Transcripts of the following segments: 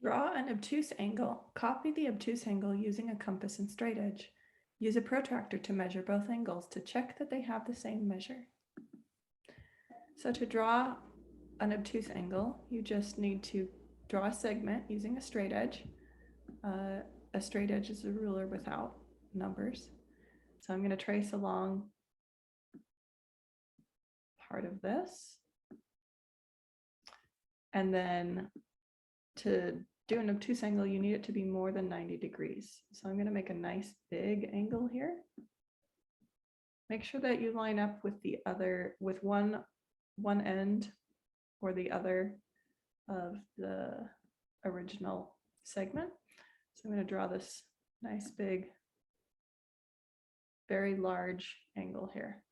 Draw an obtuse angle. Copy the obtuse angle using a compass and straight edge. Use a protractor to measure both angles to check that they have the same measure. So to draw an obtuse angle, you just need to draw a segment using a straight edge. A straight edge is a ruler without numbers. So I'm going to trace along part of this. And then to do an obtuse angle, you need it to be more than 90 degrees. So I'm going to make a nice big angle here. Make sure that you line up with the other, with one end or the other of the original segment. So I'm going to draw this nice big, very large angle here.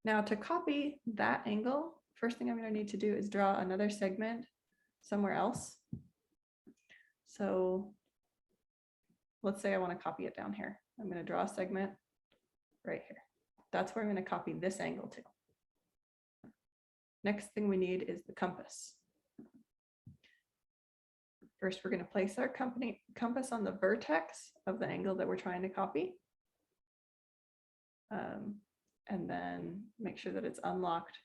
Now to copy that angle, first thing I'm going to need to do is draw another segment somewhere else. So let's say I want to copy it down here. I'm going to draw a segment right here. That's where I'm going to copy this angle to. Next thing we need is the compass. First, we're going to place our compass on the vertex of the angle that we're trying to copy. And then make sure that it's unlocked.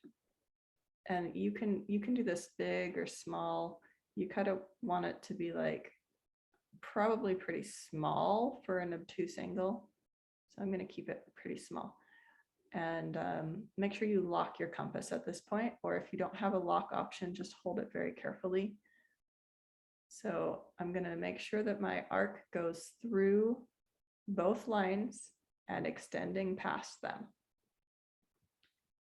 And you can do this big or small. You kind of want it to be like probably pretty small for an obtuse angle. So I'm going to keep it pretty small. And make sure you lock your compass at this point, or if you don't have a lock option, just hold it very carefully. So I'm going to make sure that my arc goes through both lines and extending past them.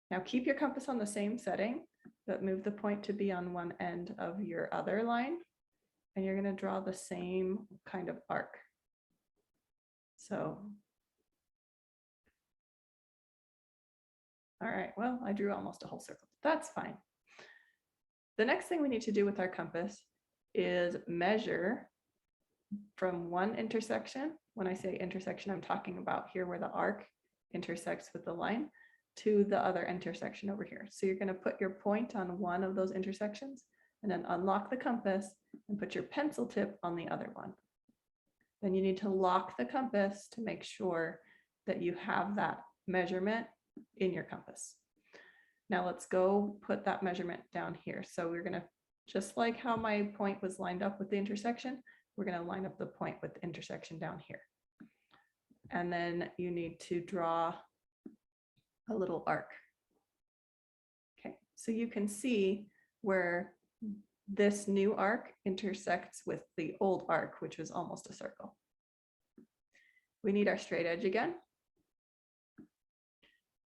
Now keep your compass on the same setting, but move the point to be on one end of your other line, and you're going to draw the same kind of arc. So, all right, well, I drew almost a whole circle. That's fine. The next thing we need to do with our compass is measure from one intersection. When I say intersection, I'm talking about here where the arc intersects with the line, to the other intersection over here. So you're going to put your point on one of those intersections and then unlock the compass and put your pencil tip on the other one. Then you need to lock the compass to make sure that you have that measurement in your compass. Now let's go put that measurement down here. So we're going to, just like how my point was lined up with the intersection, we're going to line up the point with the intersection down here. And then you need to draw a little arc. Okay, so you can see where this new arc intersects with the old arc, which was almost a circle. We need our straight edge again.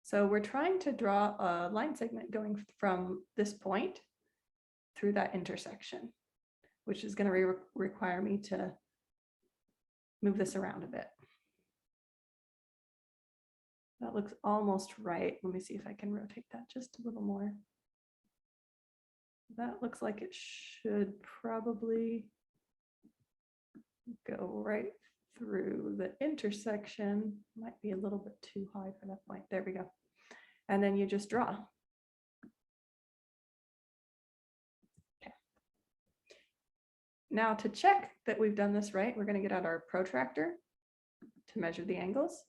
So we're trying to draw a line segment going from this point through that intersection, which is going to require me to move this around a bit. That looks almost right. Let me see if I can rotate that just a little more. That looks like it should probably go right through the intersection. Might be a little bit too high for that point. There we go. And then you just draw. Okay. Now to check that we've done this right, we're going to get out our protractor to measure the angles.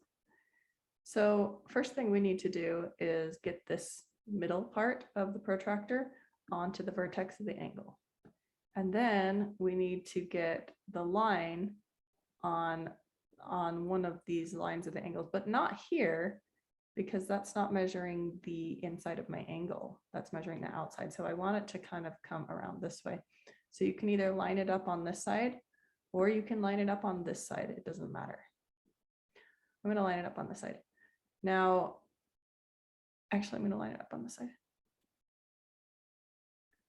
So first thing we need to do is get this middle part of the protractor onto the vertex of the angle. And then we need to get the line on one of these lines of the angles, but not here, because that's not measuring the inside of my angle. That's measuring the outside. So I want it to kind of come around this way. So you can either line it up on this side, or you can line it up on this side. It doesn't matter. I'm going to line it up on this side. Now, actually, I'm going to line it up on this side.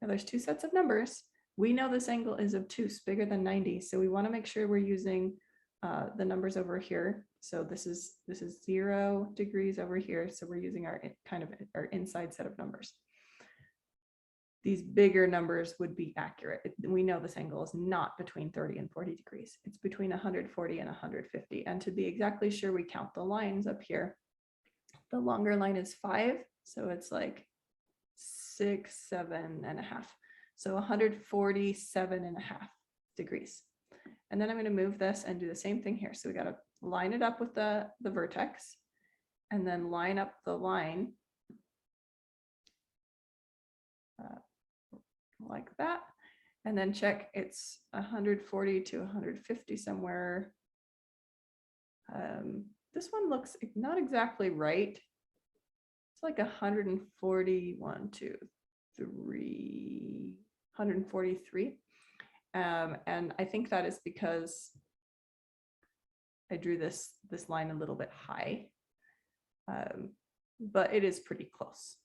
Now there's two sets of numbers. We know this angle is obtuse, bigger than 90. So we want to make sure we're using the numbers over here. So this is 0 degrees over here. So we're using our kind of our inside set of numbers. These bigger numbers would be accurate. We know this angle is not between 30 and 40 degrees. It's between 140 and 150. And to be exactly sure, we count the lines up here. The longer line is 5. So it's like 7.5. So 147.5 degrees. And then I'm going to move this and do the same thing here. So we got to line it up with the vertex and then line up the line like that. And then check it's 140 to 150 somewhere. This one looks not exactly right. It's like 141, 2, 3, 143. And I think that is because I drew this line a little bit high, but it is pretty close.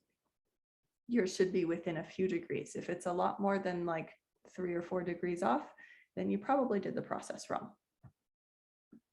Yours should be within a few degrees. If it's a lot more than like 3 or 4 degrees off, then you probably did the process wrong.